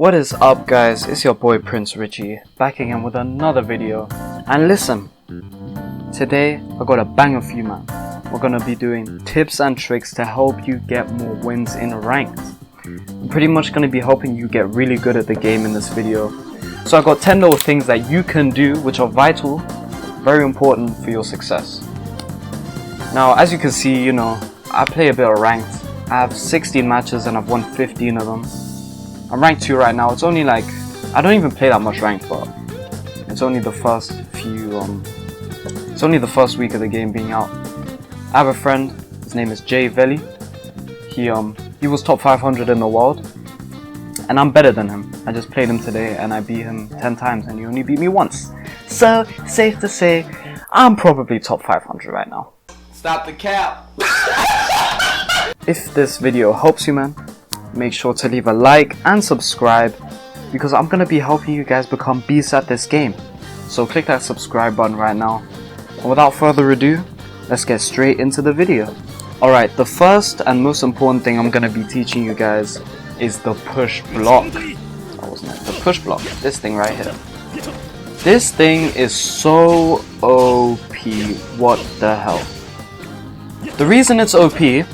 What is up, guys? It's your boy PrinceRichi back again with another video. And listen, today I got a banger for you, man. We're gonna be doing tips and tricks to help you get more wins in ranked. I'm pretty much gonna be helping you get really good at the game in this video. So I got 10 little things that you can do which are vital, very important for your success. Now, as you can see, I play a bit of ranked. I have 16 matches and I've won 15 of them. I'm ranked 2 right now. It's only like, I don't even play that much ranked, but it's only the first it's only the first week of the game being out. I have a friend, his name is Jay Veli. He was top 500 in the world, and I'm better than him. I just played him today and I beat him 10 times and he only beat me once. So, safe to say, I'm probably top 500 right now. Stop the cap! If this video helps you, man, make sure to leave a like and subscribe, because I'm gonna be helping you guys become beasts at this game. So click that subscribe button right now. And without further ado, let's get straight into the video. Alright, the first and most important thing I'm gonna be teaching you guys is the push block. That wasn't it. The push block. This thing right here. This thing is so OP. What the hell? The reason it's OP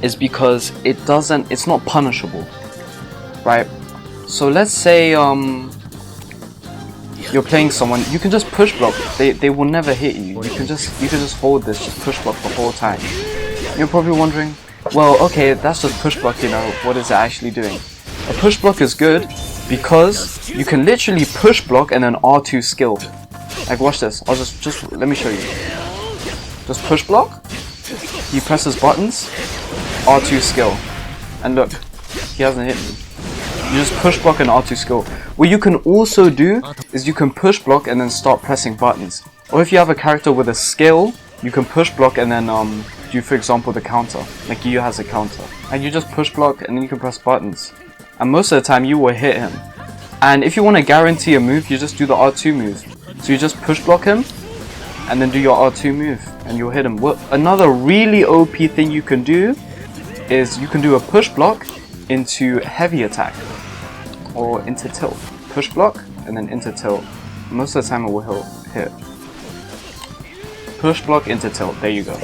is because it's not punishable, right? So let's say you're playing someone, you can just push block. They will never hit you. You can just hold this, just push block the whole time. You're probably wondering, well, okay, that's just push block, what is it actually doing? A push block is good because you can literally push block and then R2 skill. Like, watch this. I'll just let me show you. Just push block. He presses buttons. R2 skill, and look, he hasn't hit me. You just push block and R2 skill. What you can also do is you can push block and then start pressing buttons. Or if you have a character with a skill, you can push block and then do, for example, the counter. Like Yu has a counter, and you just push block and then you can press buttons. And most of the time you will hit him. And if you want to guarantee a move, you just do the R2 move. So you just push block him and then do your R2 move and you'll hit him. Well, another really OP thing you can do is you can do a push block into heavy attack or into tilt. Push block and then into tilt. Most of the time it will hit. Push block into tilt. There you go.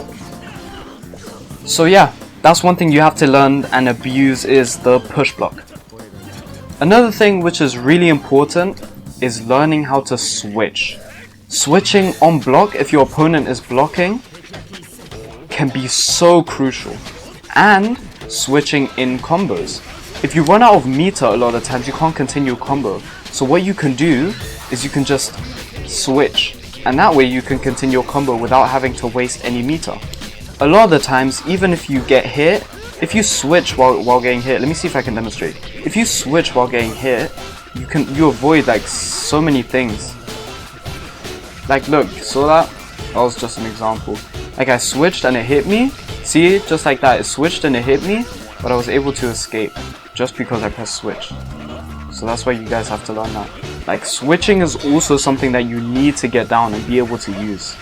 So yeah, that's one thing you have to learn and abuse is the push block. Another thing which is really important is learning how to switch. Switching on block if your opponent is blocking can be so crucial. And switching in combos. If you run out of meter a lot of times, you can't continue a combo. So what you can do is you can just switch, and that way you can continue a combo without having to waste any meter. A lot of the times, even if you get hit, if you switch while getting hit, let me see if I can demonstrate. If you switch while getting hit, you avoid like so many things. Like, look, saw that? That was just an example. Like, I switched and it hit me. See, just like that, it switched and it hit me, but I was able to escape just because I pressed switch. So that's why you guys have to learn that. Like, switching is also something that you need to get down and be able to use.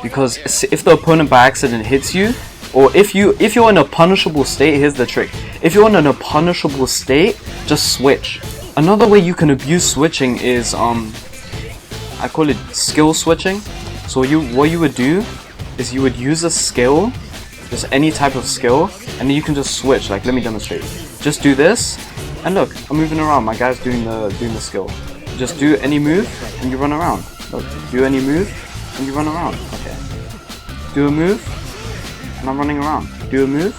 Because if the opponent by accident hits you, or if you're in a punishable state, here's the trick. If you're in a punishable state, just switch. Another way you can abuse switching is I call it skill switching. So what you would do is you would use a skill, just any type of skill, and then you can just switch. Like, let me demonstrate. Just do this, and look, I'm moving around. My guy's doing the skill. Just do any move, and you run around. Look, do any move, and you run around. Okay. Do a move, and I'm running around. Do a move,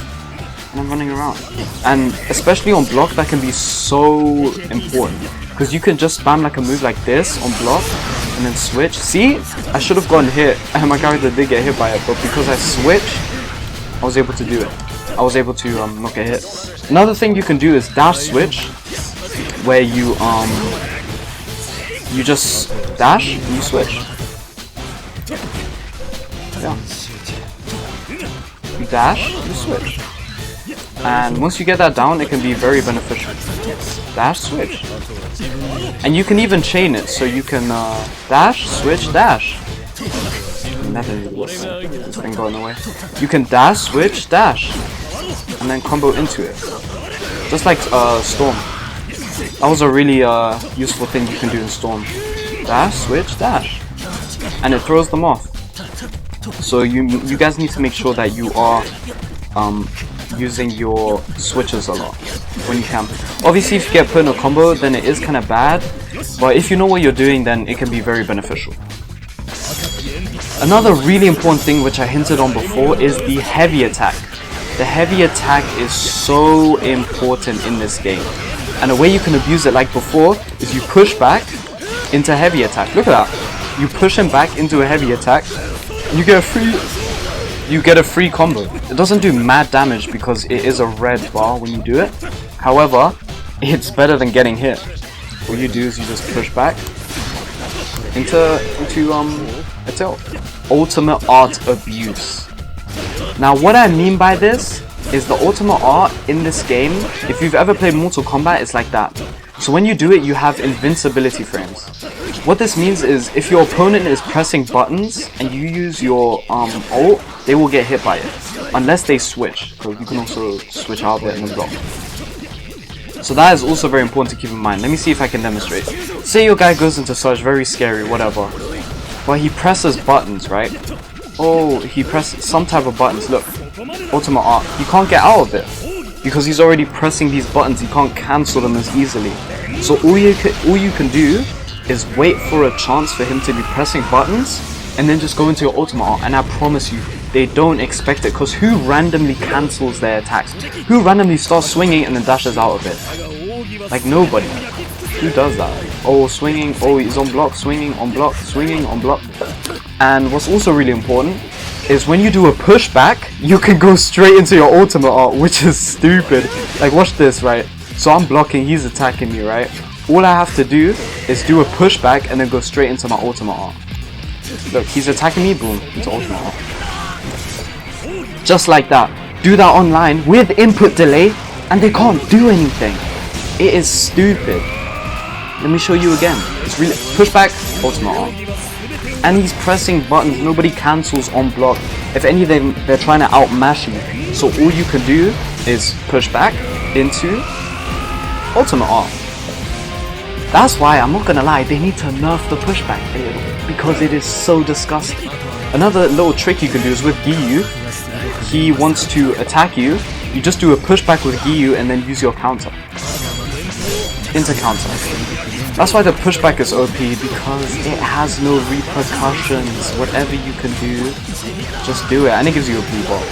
and I'm running around. And especially on block, that can be so important, because you can just spam like a move like this on block, and then switch. See, I should have gotten hit, and my character did get hit by it, but because I switched, I was able to do it. I was able to not get hit. Another thing you can do is dash switch, where you just dash and you switch. Yeah. You dash, you switch. And once you get that down, it can be very beneficial. Dash, switch. And you can even chain it, so you can dash, switch, dash. Never this thing going away. You can dash, switch, dash. And then combo into it. Just like Storm. That was a really useful thing you can do in Storm. Dash, switch, dash. And it throws them off. So you guys need to make sure that you are using your switches a lot when you can. Obviously if you get put in a combo then it is kind of bad, but if you know what you're doing then it can be very beneficial. Another really important thing which I hinted on before is the heavy attack. The heavy attack is so important in this game, and the way you can abuse it like before is you push back into heavy attack. Look at that, you push him back into a heavy attack and you get a free combo. It doesn't do mad damage because it is a red bar when you do it, however it's better than getting hit. What you do is you just push back into a tilt. Ultimate art abuse. Now what I mean by this is the ultimate art in this game, if you've ever played Mortal Kombat, it's like that. So when you do it you have invincibility frames. What this means is if your opponent is pressing buttons and you use your ult, they will get hit by it. Unless they switch, because you can also switch out of it and then block. So that is also very important to keep in mind. Let me see if I can demonstrate. Say your guy goes into Surge, very scary, whatever. But he presses buttons, right? Oh, he presses some type of buttons. Look, ultimate art. He can't get out of it because he's already pressing these buttons. He can't cancel them as easily. So all you can do is wait for a chance for him to be pressing buttons and then just go into your ultimate art. And I promise you, they don't expect it, because who randomly cancels their attacks? Who randomly starts swinging and then dashes out of it? Like nobody. Who does that? Oh, swinging, oh he's on block, swinging, on block, swinging, on block. And what's also really important is when you do a pushback, you can go straight into your ultimate art, which is stupid. Like watch this, right? So I'm blocking, he's attacking me, right? All I have to do is do a pushback and then go straight into my ultimate art. Look, he's attacking me, boom, into ultimate art. Just like that. Do that online with input delay and they can't do anything. It is stupid. Let me show you again. It's really pushback, ultimate art. And he's pressing buttons, nobody cancels on block. If anything, they're trying to outmash you. So all you can do is push back into ultimate art. That's why, I'm not gonna lie, they need to nerf the pushback a little, because it is so disgusting. Another little trick you can do is with Giyu. He wants to attack you, you just do a pushback with Giyu and then use your counter. Into counter. That's why the pushback is OP, because it has no repercussions. Whatever you can do, just do it, and it gives you a blue bar.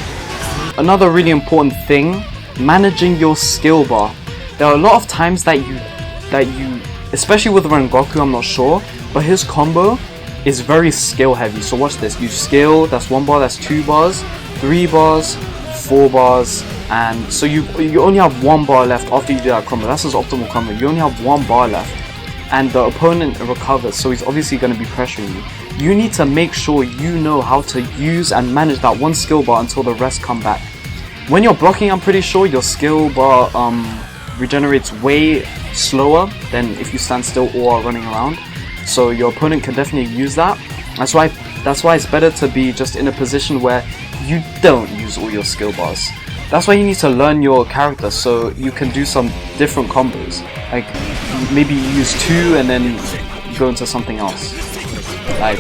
Another really important thing, managing your skill bar. There are a lot of times that you, especially with Rengoku, I'm not sure, but his combo is very skill heavy. So watch this, you skill, that's 1 bar, that's 2 bars, 3 bars, 4 bars, and so you only have 1 bar left after you do that combo. That's his optimal combo. You only have 1 bar left, and the opponent recovers, so he's obviously going to be pressuring you. You need to make sure you know how to use and manage that 1 skill bar until the rest come back. When you're blocking, I'm pretty sure your skill bar regenerates way slower than if you stand still or are running around. So your opponent can definitely use that. That's why it's better to be just in a position where you don't use all your skill bars. That's why you need to learn your character so you can do some different combos. Like maybe you use 2 and then you go into something else. Like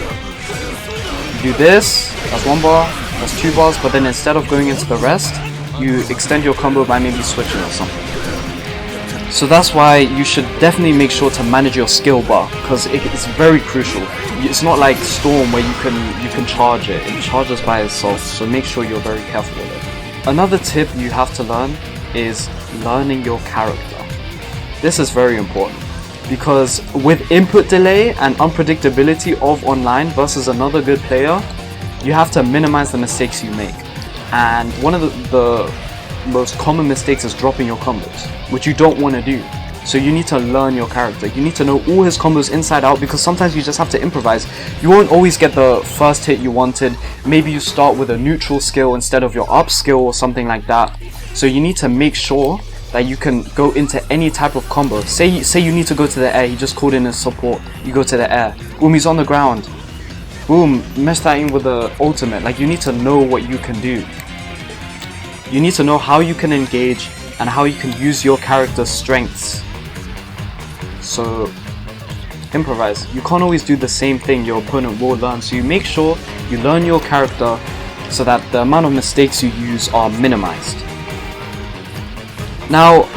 you do this, that's 1 bar, that's 2 bars, but then instead of going into the rest, you extend your combo by maybe switching or something. So that's why you should definitely make sure to manage your skill bar, because it's very crucial. It's not like Storm where you can charge it. It charges by itself, so make sure you're very careful with it. Another tip you have to learn is learning your character. This is very important, because with input delay and unpredictability of online versus another good player, you have to minimize the mistakes you make. And one of the most common mistakes is dropping your combos, which you don't want to do. So you need to learn your character. You need to know all his combos inside out, because sometimes you just have to improvise. You won't always get the first hit you wanted. Maybe you start with a neutral skill instead of your up skill or something like that. So you need to make sure that you can go into any type of combo. Say you need to go to the air, he just called in his support, you go to the air. Boom, he's on the ground. Boom, mesh that in with the ultimate. Like, you need to know what you can do. You need to know how you can engage and how you can use your character's strengths. So improvise. You can't always do the same thing your opponent will learn, so you make sure you learn your character so that the amount of mistakes you use are minimized. Now,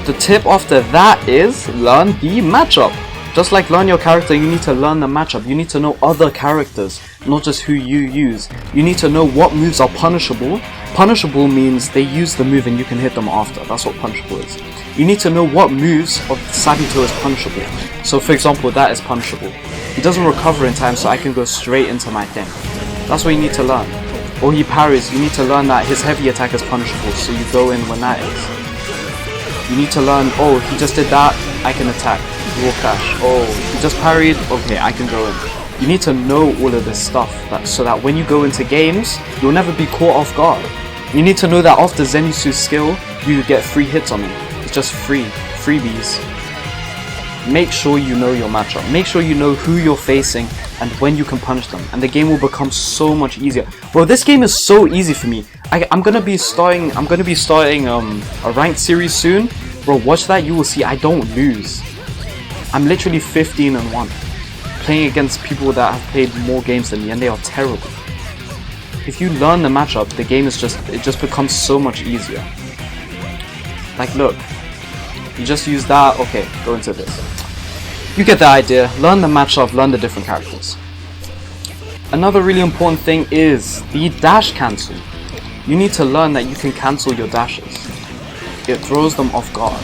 the tip after that is learn the matchup. Just like learn your character, you need to learn the matchup. You need to know other characters, not just who you use. You need to know what moves are punishable. Punishable means they use the move and you can hit them after. That's what punishable is. You need to know what moves of Sabito is punishable. So for example, that is punishable. He doesn't recover in time, so I can go straight into my thing. That's what you need to learn. Or he parries, you need to learn that his heavy attack is punishable, so you go in when that is. You need to learn, oh, he just did that, I can attack. Raw Clash. Oh, he just parried, okay, I can go in. You need to know all of this stuff, so that when you go into games, you'll never be caught off guard. You need to know that after Zenitsu's skill, you get free hits on him. It's just freebies. Make sure you know your matchup. Make sure you know who you're facing and when you can punish them, and the game will become so much easier. Bro, this game is so easy for me. I'm gonna be starting a ranked series soon. Bro, watch that, you will see I don't lose. I'm literally 15-1, playing against people that have played more games than me, and they are terrible. If you learn the matchup, the game is it just becomes so much easier. Like, look, you just use that. Okay, go into this. You get the idea. Learn the matchup, learn the different characters. Another really important thing is the dash cancel. You need to learn that you can cancel your dashes. It throws them off guard.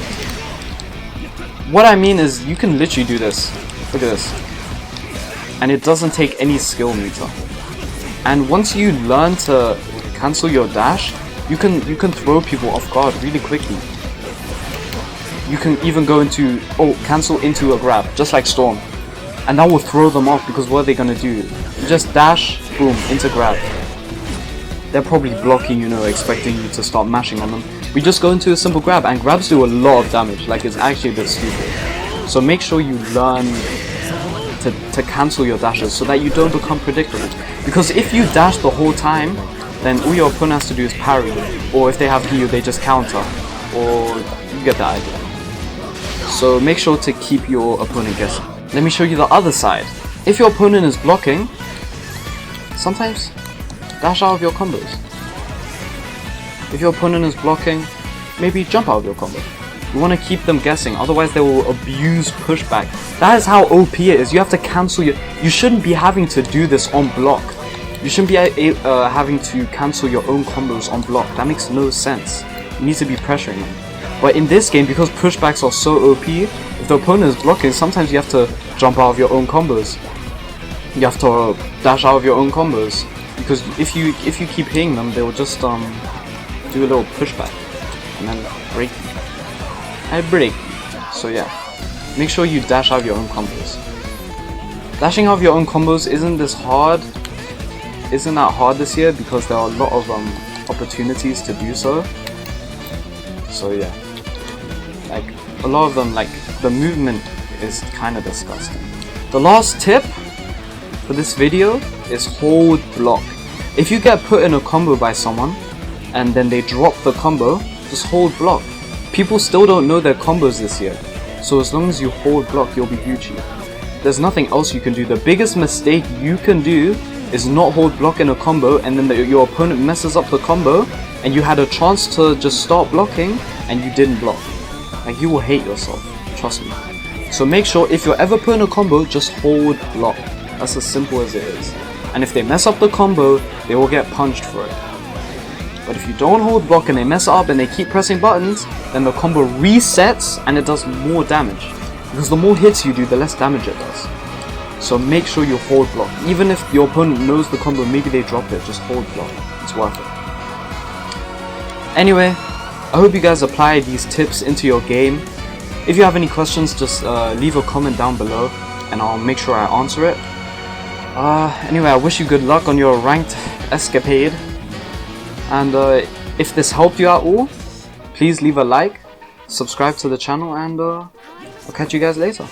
What I mean is, you can literally do this. Look at this. And it doesn't take any skill meter. And once you learn to cancel your dash, you can throw people off guard really quickly. You can even go into, cancel into a grab, just like Storm. And that will throw them off, because what are they gonna do? You just dash, boom, into grab. They're probably blocking, expecting you to start mashing on them. We just go into a simple grab, and grabs do a lot of damage. Like, it's actually a bit stupid. So make sure you learn to cancel your dashes so that you don't become predictable. Because if you dash the whole time, then all your opponent has to do is parry. Or if they have heal, they just counter. Or you get the idea. So make sure to keep your opponent guessing. Let me show you the other side. If your opponent is blocking, sometimes dash out of your combos. If your opponent is blocking, maybe jump out of your combo. You want to keep them guessing, otherwise they will abuse pushback. That is how OP it is. You have to cancel you shouldn't be having to do this on block. You shouldn't be having to cancel your own combos on block. That makes no sense. You need to be pressuring them. But in this game, because pushbacks are so OP, if the opponent is blocking, sometimes you have to jump out of your own combos. You have to dash out of your own combos. Because if you keep hitting them, they will just do a little pushback and then break you. And break. So yeah, make sure you dash out of your own combos. Dashing out of your own combos isn't that hard this year, because there are a lot of opportunities to do so. So yeah, like a lot of them, like the movement is kind of disgusting. The last tip for this video is hold block. If you get put in a combo by someone and then they drop the combo, just hold block. People still don't know their combos this year, so as long as you hold block, you'll be Gucci. There's nothing else you can do. The biggest mistake you can do is not hold block in a combo, and then your opponent messes up the combo and you had a chance to just start blocking and you didn't block. Like, you will hate yourself, trust me. So make sure if you're ever put in a combo, just hold block. That's as simple as it is. And if they mess up the combo, they will get punched for it. But if you don't hold block and they mess up and they keep pressing buttons, then the combo resets and it does more damage. Because the more hits you do, the less damage it does. So make sure you hold block. Even if your opponent knows the combo, maybe they drop it, just hold block. It's worth it. Anyway, I hope you guys apply these tips into your game. If you have any questions, just leave a comment down below and I'll make sure I answer it. Anyway, I wish you good luck on your ranked escapade. And if this helped you at all, please leave a like, subscribe to the channel, and I'll catch you guys later.